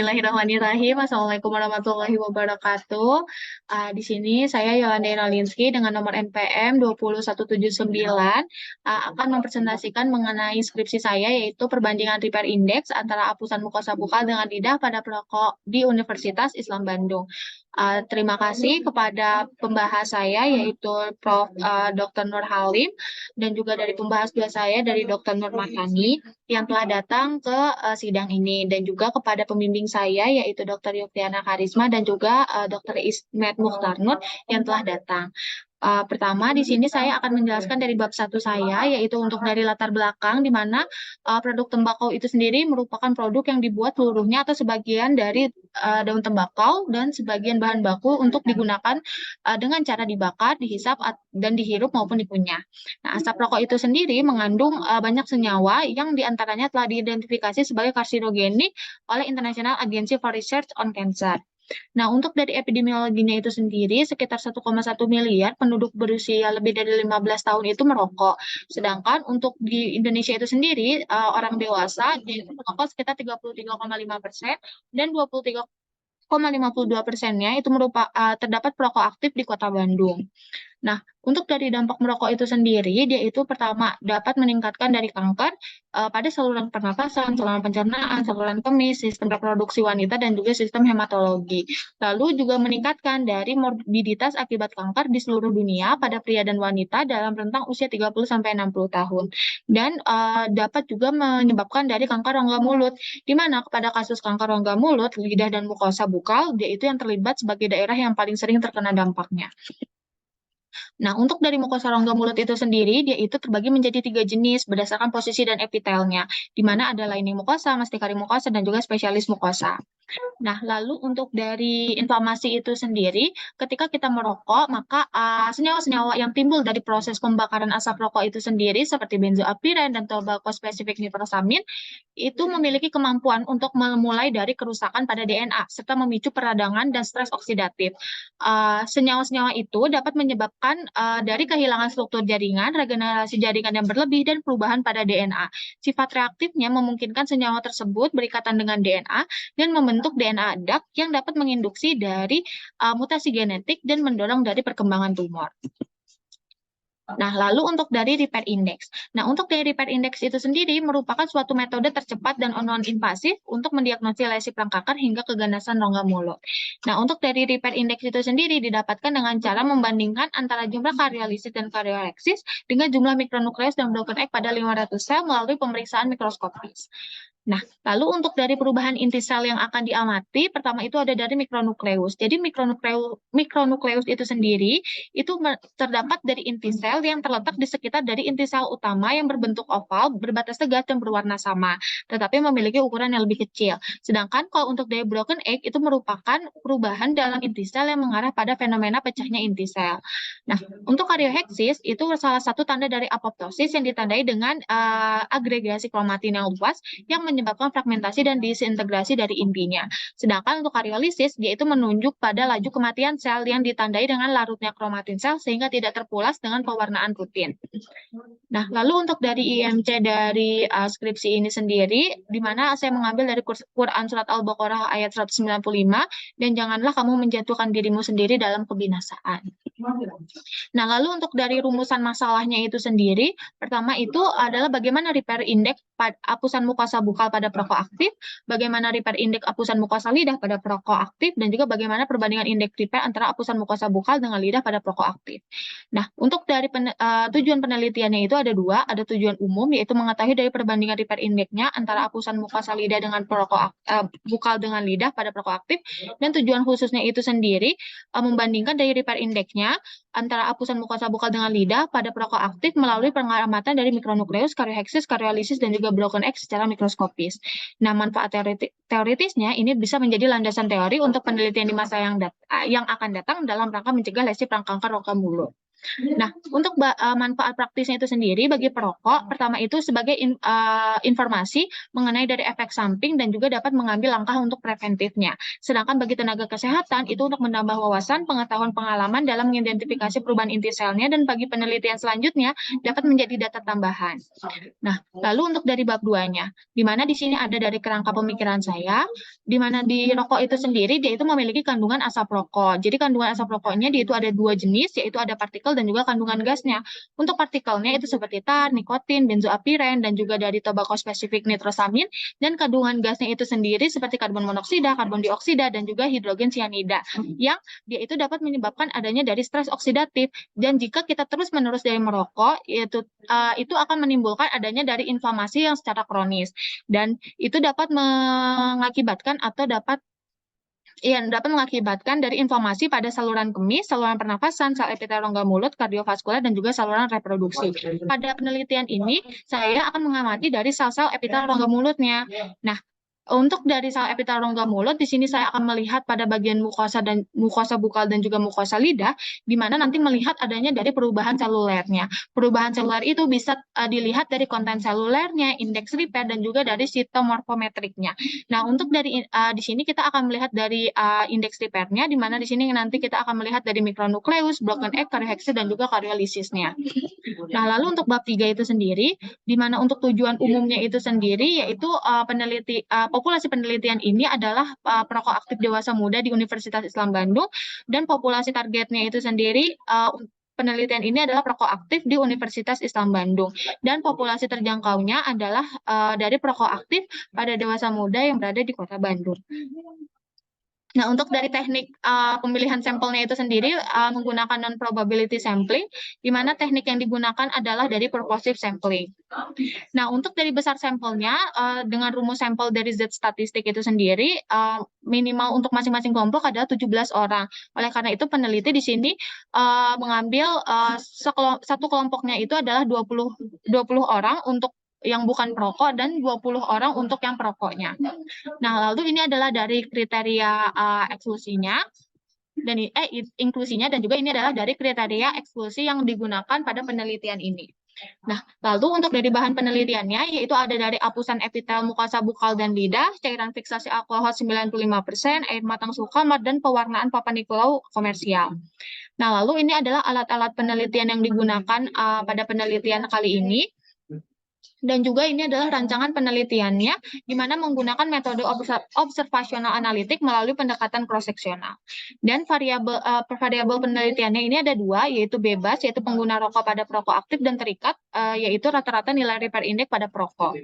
Bismillahirrahmanirrahim. Assalamualaikum warahmatullahi wabarakatuh. Di sini saya Yolanda Iralinski dengan nomor NPM 20179 akan mempresentasikan mengenai skripsi saya yaitu perbandingan repair index antara apusan mukosa bukal dengan lidah pada perokok di Universitas Islam Bandung. Terima kasih kepada pembahas saya yaitu Prof. Dr. Nur Halim dan juga dari pembahas dua saya dari Dr. Nur Mahani yang telah datang ke sidang ini dan juga kepada pembimbing saya yaitu Dr. Yuktiana Karisma dan juga Dr. Ismet Mukhtar Nur yang telah datang. Pertama, di sini saya akan menjelaskan dari bab satu saya, yaitu untuk dari latar belakang, di mana produk tembakau itu sendiri merupakan produk yang dibuat seluruhnya atau sebagian dari daun tembakau dan sebagian bahan baku untuk digunakan dengan cara dibakar, dihisap, dan dihirup maupun dikunyah. Nah, asap rokok itu sendiri mengandung banyak senyawa yang diantaranya telah diidentifikasi sebagai karsinogenik oleh International Agency for Research on Cancer. Nah, untuk dari epidemiologinya itu sendiri, sekitar 1,1 miliar penduduk berusia lebih dari 15 tahun itu merokok. Sedangkan untuk di Indonesia itu sendiri, orang dewasa yaitu merokok sekitar 33,5% dan 23,52%-nya itu terdapat perokok aktif di Kota Bandung. Nah, untuk dari dampak merokok itu sendiri, dia itu pertama dapat meningkatkan dari kanker pada saluran pernapasan, saluran pencernaan, saluran kemih, sistem reproduksi wanita, dan juga sistem hematologi. Lalu juga meningkatkan dari morbiditas akibat kanker di seluruh dunia pada pria dan wanita dalam rentang usia 30-60 tahun. Dan dapat juga menyebabkan dari kanker rongga mulut, di mana pada kasus kanker rongga mulut, lidah, dan mukosa bukal, dia itu yang terlibat sebagai daerah yang paling sering terkena dampaknya. Nah, untuk dari mukosa rongga mulut itu sendiri, dia itu terbagi menjadi 3 jenis berdasarkan posisi dan epitelnya, di mana ada lining mukosa, mastikari mukosa, dan juga spesialis mukosa. Nah, lalu untuk dari inflamasi itu sendiri, ketika kita merokok, maka senyawa-senyawa yang timbul dari proses pembakaran asap rokok itu sendiri, seperti benzoapiren dan tobacco specific nitrosamin, itu memiliki kemampuan untuk memulai dari kerusakan pada DNA, serta memicu peradangan dan stres oksidatif. Senyawa-senyawa itu dapat menyebabkan dari kehilangan struktur jaringan, regenerasi jaringan yang berlebih, dan perubahan pada DNA. Sifat reaktifnya memungkinkan senyawa tersebut berikatan dengan DNA dan membentuk DNA duct yang dapat menginduksi dari mutasi genetik dan mendorong dari perkembangan tumor. Nah, lalu untuk dari repair index. Nah, untuk dari repair index itu sendiri merupakan suatu metode tercepat dan non-invasif untuk mendiagnosis lesi perangkakan hingga keganasan rongga mulut. Nah, untuk dari repair index itu sendiri didapatkan dengan cara membandingkan antara jumlah karyolisis dan karyoreksis dengan jumlah mikronukleus dan broken egg pada 500 sel melalui pemeriksaan mikroskopis. Nah, lalu untuk dari perubahan inti sel yang akan diamati, pertama itu ada dari mikronukleus. Jadi mikronukleus itu sendiri itu terdapat dari inti sel yang terletak di sekitar dari inti sel utama yang berbentuk oval, berbatas tegas dan berwarna sama, tetapi memiliki ukuran yang lebih kecil. Sedangkan kalau untuk dari broken egg itu merupakan perubahan dalam inti sel yang mengarah pada fenomena pecahnya inti sel. Nah, untuk karyoheksis itu salah satu tanda dari apoptosis yang ditandai dengan agregasi kromatin yang luas yang menyebabkan fragmentasi dan disintegrasi dari intinya. Sedangkan untuk karyolisis, dia itu menunjuk pada laju kematian sel yang ditandai dengan larutnya kromatin sel sehingga tidak terpulas dengan pewarnaan rutin. Nah, lalu untuk dari IMC dari skripsi ini sendiri, di mana saya mengambil dari Quran Surat Al-Baqarah ayat 195, dan janganlah kamu menjatuhkan dirimu sendiri dalam kebinasaan. Nah, lalu untuk dari rumusan masalahnya itu sendiri, pertama itu adalah bagaimana repair index apusan mukosa bukal pada perokok aktif, bagaimana repair index apusan mukosa lidah pada perokok aktif, dan juga bagaimana perbandingan indeks repair antara apusan mukosa bukal dengan lidah pada perokok aktif. Nah, untuk dari tujuan penelitiannya itu ada dua, ada tujuan umum, yaitu mengetahui dari perbandingan repair index-nya antara apusan mukosa lidah dengan perokok bukal dengan lidah pada perokok aktif, dan tujuan khususnya itu sendiri membandingkan dari repair index-nya antara apusan mukosa bukal dengan lidah pada perokok aktif melalui pengamatan dari mikronukleus, karyoheksis, karyolisis, dan juga broken egg secara mikroskopis. Nah, manfaat teoritisnya ini bisa menjadi landasan teori untuk penelitian di masa yang akan datang dalam rangka mencegah lesi perangkangan rongga mulut. Nah, untuk manfaat praktisnya itu sendiri bagi perokok, pertama itu sebagai informasi mengenai dari efek samping dan juga dapat mengambil langkah untuk preventifnya. Sedangkan bagi tenaga kesehatan itu untuk menambah wawasan, pengetahuan, pengalaman dalam mengidentifikasi perubahan inti selnya dan bagi penelitian selanjutnya dapat menjadi data tambahan. Nah, lalu untuk dari bab 2-nya, di mana di sini ada dari kerangka pemikiran saya, di mana di rokok itu sendiri dia itu memiliki kandungan asap rokok. Jadi kandungan asap rokoknya dia itu ada dua jenis, yaitu ada partikel dan juga kandungan gasnya. Untuk partikelnya itu seperti tar, nikotin, benzoapiren, dan juga dari tobacco spesifik nitrosamin, dan kandungan gasnya itu sendiri seperti karbon monoksida, karbon dioksida, dan juga hidrogen sianida, yang dia itu dapat menyebabkan adanya dari stres oksidatif. Dan jika kita terus-menerus dari merokok, itu akan menimbulkan adanya dari inflamasi yang secara kronis. Dan itu dapat mengakibatkan atau dapat mengakibatkan dari inflamasi pada saluran kemih, saluran pernafasan, sel epitel rongga mulut, kardiovaskuler, dan juga saluran reproduksi. Pada penelitian ini, saya akan mengamati dari sel-sel epitel rongga mulutnya. Nah, untuk dari sel epitel rongga mulut, di sini saya akan melihat pada bagian mukosa dan mukosa bukal dan juga mukosa lidah, di mana nanti melihat adanya dari perubahan selulernya. Perubahan seluler itu bisa dilihat dari konten selulernya, indeks repair, dan juga dari sitomorfometriknya. Nah, untuk dari di sini kita akan melihat dari indeks repairnya, di mana di sini nanti kita akan melihat dari mikronukleus, broken egg, karyoheksia, dan juga karyolisisnya. Nah, lalu untuk bab 3 itu sendiri, di mana untuk tujuan umumnya itu sendiri, yaitu populasi penelitian ini adalah perokok aktif dewasa muda di Universitas Islam Bandung, dan populasi targetnya itu sendiri, penelitian ini adalah perokok aktif di Universitas Islam Bandung, dan populasi terjangkaunya adalah dari perokok aktif pada dewasa muda yang berada di Kota Bandung. Nah, untuk dari teknik pemilihan sampelnya itu sendiri menggunakan non-probability sampling, di mana teknik yang digunakan adalah dari purposive sampling. Nah, untuk dari besar sampelnya, dengan rumus sampel dari Z statistik itu sendiri, minimal untuk masing-masing kelompok adalah 17 orang. Oleh karena itu, peneliti di sini mengambil satu kelompoknya itu adalah 20 orang untuk yang bukan perokok dan 20 orang untuk yang perokoknya. Nah, lalu ini adalah dari kriteria eksklusinya dan inklusinya, dan juga ini adalah dari kriteria eksklusi yang digunakan pada penelitian ini. Nah, lalu untuk dari bahan penelitiannya, yaitu ada dari apusan epitel mukosa bukal dan lidah, cairan fiksasi alkohol 95%, air matang sukamar, dan pewarnaan Papa Nicolau komersial. Nah, lalu ini adalah alat-alat penelitian yang digunakan pada penelitian kali ini. Dan juga ini adalah rancangan penelitiannya, di mana menggunakan metode observasional analitik melalui pendekatan cross-seksional. Dan variabel penelitiannya ini ada dua, yaitu bebas, yaitu pengguna rokok pada perokok aktif, dan terikat, yaitu rata-rata nilai repair index pada perokok.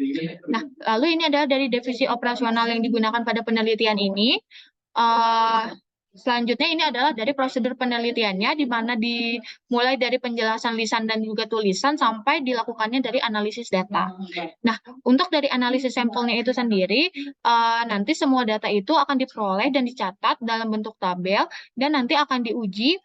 Nah, lalu ini adalah dari divisi operasional yang digunakan pada penelitian ini. Selanjutnya ini adalah dari prosedur penelitiannya, di mana dimulai dari penjelasan lisan dan juga tulisan sampai dilakukannya dari analisis data. Nah, untuk dari analisis sampelnya itu sendiri, nanti semua data itu akan diperoleh dan dicatat dalam bentuk tabel, dan nanti akan diuji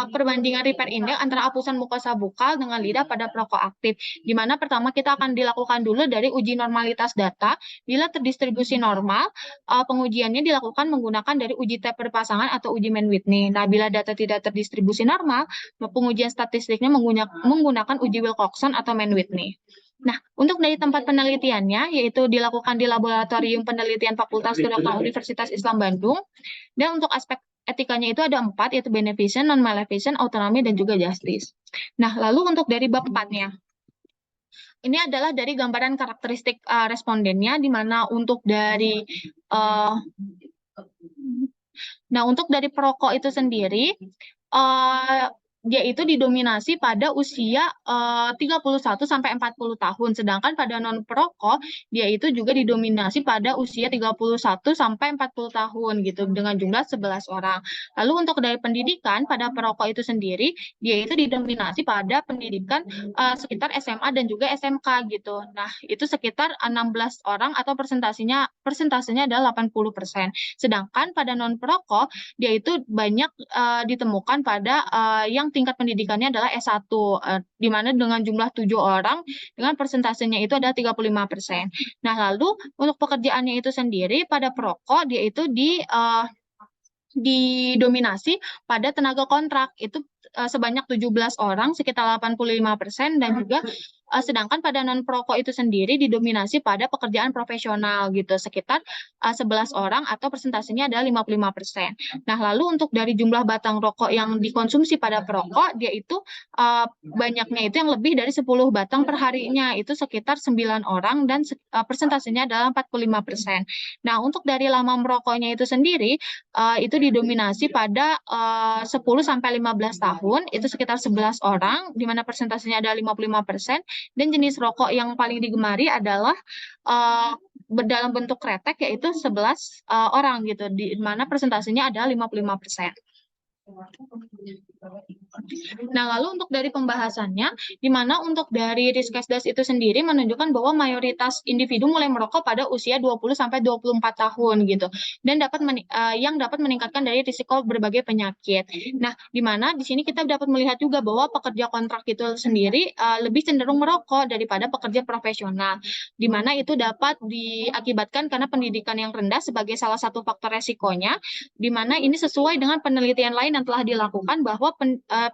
perbandingan repair index antara apusan mukosa bukal dengan lidah pada perokok aktif, di mana pertama kita akan dilakukan dulu dari uji normalitas data. Bila terdistribusi normal, pengujiannya dilakukan menggunakan dari uji tab berpasangan atau uji Mann-Whitney. Nah, bila data tidak terdistribusi normal, pengujian statistiknya menggunakan uji Wilcoxon atau Mann-Whitney. Nah, untuk dari tempat penelitiannya, yaitu dilakukan di Laboratorium Penelitian Fakultas Kedokteran Universitas Islam Bandung, dan untuk aspek etikanya itu ada 4, yaitu beneficent, non-maleficent, autonomy, dan juga justice. Nah, lalu untuk dari bab 4-nya, ini adalah dari gambaran karakteristik respondennya, di mana untuk dari untuk dari perokok itu sendiri, dia itu didominasi pada usia 31 sampai 40 tahun, sedangkan pada non perokok dia itu juga didominasi pada usia 31 sampai 40 tahun gitu, dengan jumlah 11 orang. Lalu untuk dari pendidikan pada perokok itu sendiri, dia itu didominasi pada pendidikan sekitar SMA dan juga SMK gitu. Nah, itu sekitar 16 orang atau persentasenya adalah 80%. Sedangkan pada non perokok dia itu banyak ditemukan pada yang tingkat pendidikannya adalah S1, di mana dengan jumlah 7 orang dengan persentasenya itu adalah 35%. Nah, lalu untuk pekerjaannya itu sendiri pada perokok dia itu didominasi pada tenaga kontrak, itu sebanyak 17 orang, sekitar 85%, dan juga sedangkan pada non-perokok itu sendiri didominasi pada pekerjaan profesional gitu, sekitar 11 orang atau persentasenya adalah 55%. Nah, lalu untuk dari jumlah batang rokok yang dikonsumsi pada perokok, dia itu banyaknya itu yang lebih dari 10 batang per harinya, itu sekitar 9 orang dan persentasenya adalah 45%. Nah, untuk dari lama merokoknya itu sendiri, itu didominasi pada 10 sampai 15 tahun, itu sekitar 11 orang, di mana persentasenya adalah 55%, dan jenis rokok yang paling digemari adalah dalam bentuk kretek, yaitu 11 orang gitu, di mana persentasenya adalah 55%. Nah, lalu untuk dari pembahasannya, di mana untuk dari Riskesdas itu sendiri menunjukkan bahwa mayoritas individu mulai merokok pada usia 20 sampai 24 tahun gitu, dan yang dapat meningkatkan dari risiko berbagai penyakit. Nah, di mana di sini kita dapat melihat juga bahwa pekerja kontrak itu sendiri lebih cenderung merokok daripada pekerja profesional, di mana itu dapat diakibatkan karena pendidikan yang rendah sebagai salah satu faktor resikonya, di mana ini sesuai dengan penelitian lain yang telah dilakukan bahwa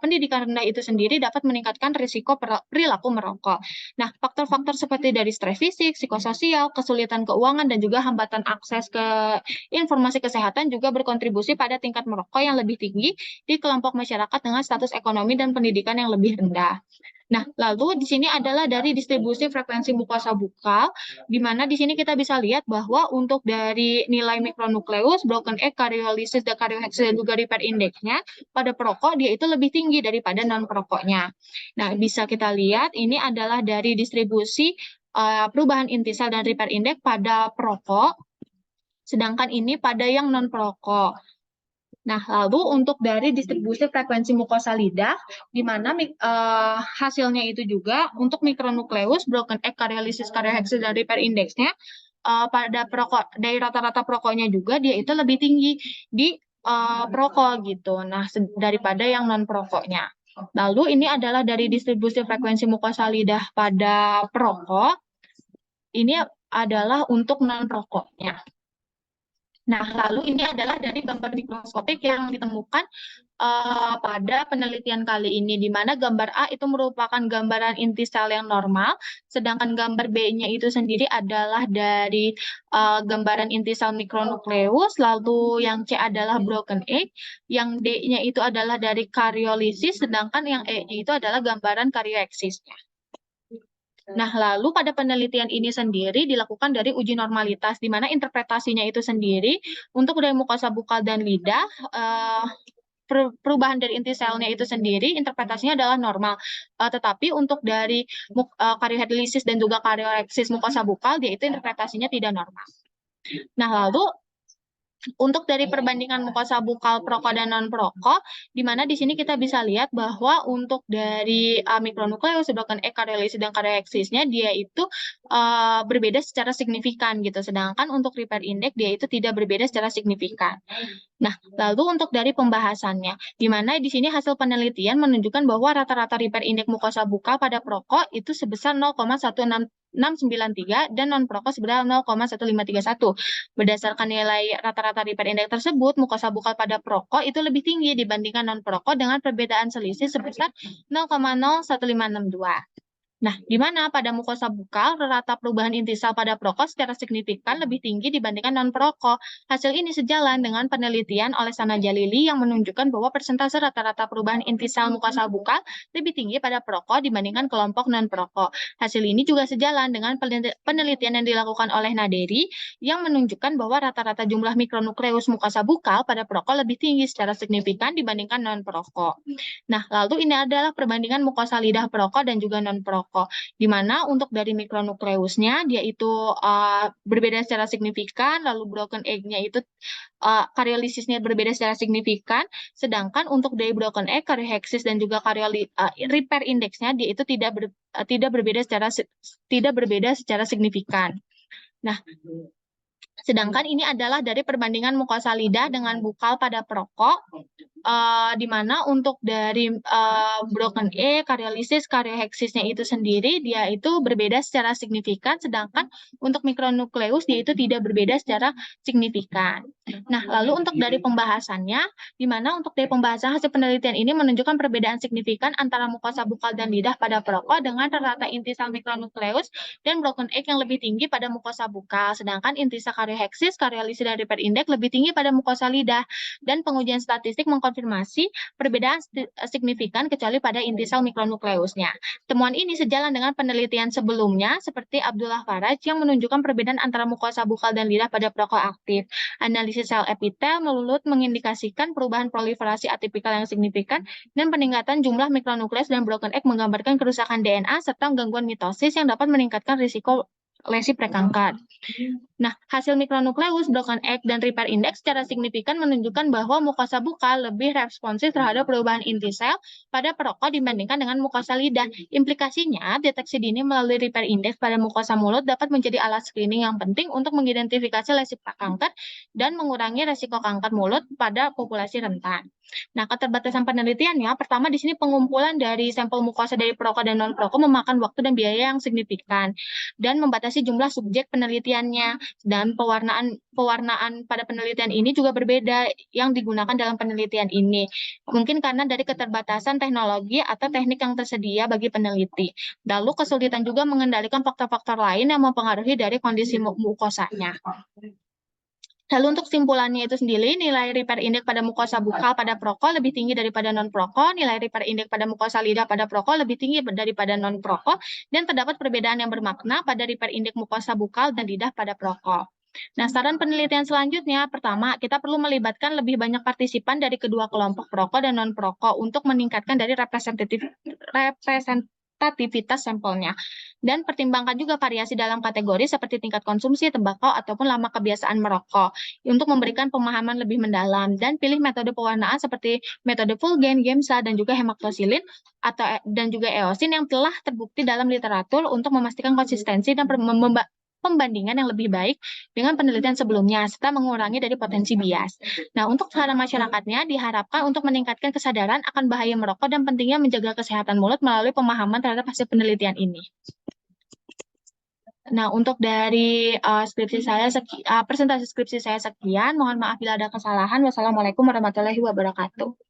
pendidikan rendah itu sendiri dapat meningkatkan risiko perilaku merokok. Nah, faktor-faktor seperti dari stres fisik, psikososial, kesulitan keuangan, dan juga hambatan akses ke informasi kesehatan juga berkontribusi pada tingkat merokok yang lebih tinggi di kelompok masyarakat dengan status ekonomi dan pendidikan yang lebih rendah. Nah, lalu di sini adalah dari distribusi frekuensi mukosa bukal, di mana di sini kita bisa lihat bahwa untuk dari nilai mikronukleus, broken egg, karyolysis, dan karyoheksis, dan juga repair index-nya pada perokok dia itu lebih tinggi daripada non-perokoknya. Nah, bisa kita lihat ini adalah dari distribusi perubahan intisal dan repair index pada perokok, sedangkan ini pada yang non-perokok. Nah, lalu untuk dari distribusi frekuensi mukosa lidah, di mana hasilnya itu juga untuk mikronukleus, broken egg, karyolysis, karyoheksis, dan repair index-nya pada perokok, dari rata-rata perokoknya juga dia itu lebih tinggi di perokok gitu. Nah, daripada yang non-perokoknya. Lalu ini adalah dari distribusi frekuensi mukosa lidah pada perokok, ini adalah untuk non-perokoknya. Nah, lalu ini adalah dari gambar mikroskopik yang ditemukan pada penelitian kali ini, di mana gambar A itu merupakan gambaran inti sel yang normal, sedangkan gambar B-nya itu sendiri adalah dari gambaran inti sel mikronukleus, lalu yang C adalah broken egg, yang D-nya itu adalah dari karyolysis, sedangkan yang E-nya itu adalah gambaran karyoeksisnya. Nah, lalu pada penelitian ini sendiri dilakukan dari uji normalitas, di mana interpretasinya itu sendiri untuk dari mukosa bukal dan lidah, perubahan dari inti selnya itu sendiri, interpretasinya adalah normal. Tetapi untuk dari karyoheksis dan juga karyoeksis mukosa bukal, dia itu interpretasinya tidak normal. Nah, lalu untuk dari perbandingan mukosa bukal perokok dan non-perokok, di mana di sini kita bisa lihat bahwa untuk dari mikronukleus, broken egg, karyolysis, dan karyoeksisnya dia itu berbeda secara signifikan gitu. Sedangkan untuk repair index dia itu tidak berbeda secara signifikan. Nah, lalu untuk dari pembahasannya, di mana di sini hasil penelitian menunjukkan bahwa rata-rata repair index mukosa bukal pada perokok itu sebesar 0,1693 dan non-perokok sebesar 0,1531. Berdasarkan nilai rata-rata repair index tersebut, mukosa bukal pada perokok itu lebih tinggi dibandingkan non-perokok dengan perbedaan selisih sebesar 0,01562. Nah, di mana pada mukosa bukal, rata perubahan intisal pada perokok secara signifikan lebih tinggi dibandingkan non-perokok. Hasil ini sejalan dengan penelitian oleh Sana Jalili yang menunjukkan bahwa persentase rata-rata perubahan intisal mukosa bukal lebih tinggi pada perokok dibandingkan kelompok non-perokok. Hasil ini juga sejalan dengan penelitian yang dilakukan oleh Naderi yang menunjukkan bahwa rata-rata jumlah mikronukleus mukosa bukal pada perokok lebih tinggi secara signifikan dibandingkan non-perokok. Nah, lalu ini adalah perbandingan mukosa lidah perokok dan juga non-perokok, di mana untuk dari mikronukleusnya dia itu berbeda secara signifikan, lalu broken egg-nya itu karyolysisnya berbeda secara signifikan, sedangkan untuk dari broken egg, karyoheksis, dan juga repair index-nya dia itu tidak berbeda secara signifikan. Nah, sedangkan ini adalah dari perbandingan mukosa lidah dengan bukal pada perokok, di mana untuk dari broken egg, karyolysis, karyoheksisnya itu sendiri, dia itu berbeda secara signifikan, sedangkan untuk mikronukleus dia itu tidak berbeda secara signifikan. Nah, lalu untuk dari pembahasannya, di mana untuk dari pembahasan hasil penelitian ini menunjukkan perbedaan signifikan antara mukosa bukal dan lidah pada perokok dengan rata inti sel mikronukleus dan broken egg yang lebih tinggi pada mukosa bukal, sedangkan inti sel karyoheksis, karyolisi dan repair index lebih tinggi pada mukosa lidah. Dan pengujian statistik mengkonfirmasi perbedaan signifikan kecuali pada inti sel mikronukleusnya. Temuan ini sejalan dengan penelitian sebelumnya seperti Abdullah Faraj yang menunjukkan perbedaan antara mukosa bukal dan lidah pada perokok aktif. Analisis sel epitel melulut mengindikasikan perubahan proliferasi atipikal yang signifikan dan peningkatan jumlah mikronukleus dan broken egg menggambarkan kerusakan DNA serta gangguan mitosis yang dapat meningkatkan risiko lesi prekanker. Nah, hasil mikronukleus, broken egg, dan repair index secara signifikan menunjukkan bahwa mukosa bukal lebih responsif terhadap perubahan inti sel pada perokok dibandingkan dengan mukosa lidah. Implikasinya, deteksi dini melalui repair index pada mukosa mulut dapat menjadi alat screening yang penting untuk mengidentifikasi lesi prakanker dan mengurangi resiko kanker mulut pada populasi rentan. Nah, keterbatasan penelitiannya, pertama di sini pengumpulan dari sampel mukosa dari perokok dan non-perokok memakan waktu dan biaya yang signifikan dan membatasi jumlah subjek penelitiannya. Dan pewarnaan pada penelitian ini juga berbeda yang digunakan dalam penelitian ini. Mungkin karena dari keterbatasan teknologi atau teknik yang tersedia bagi peneliti. Lalu kesulitan juga mengendalikan faktor-faktor lain yang mempengaruhi dari kondisi mukosanya. Lalu untuk simpulannya itu sendiri, nilai repair index pada mukosa bukal pada perokok lebih tinggi daripada non-perokok, nilai repair index pada mukosa lidah pada perokok lebih tinggi daripada non-perokok, dan terdapat perbedaan yang bermakna pada repair index mukosa bukal dan lidah pada perokok. Nah, saran penelitian selanjutnya, pertama, kita perlu melibatkan lebih banyak partisipan dari kedua kelompok perokok dan non-perokok untuk meningkatkan dari representativitas sampelnya. Dan pertimbangkan juga variasi dalam kategori seperti tingkat konsumsi tembakau ataupun lama kebiasaan merokok untuk memberikan pemahaman lebih mendalam, dan pilih metode pewarnaan seperti metode Fulgen, Gemsa, dan juga hemaktosilin dan juga eosin yang telah terbukti dalam literatur untuk memastikan konsistensi dan pembandingan yang lebih baik dengan penelitian sebelumnya, serta mengurangi dari potensi bias. Nah, untuk saran masyarakatnya diharapkan untuk meningkatkan kesadaran akan bahaya merokok dan pentingnya menjaga kesehatan mulut melalui pemahaman terhadap hasil penelitian ini. Nah, untuk dari presentasi skripsi saya sekian. Mohon maaf bila ada kesalahan. Wassalamualaikum warahmatullahi wabarakatuh.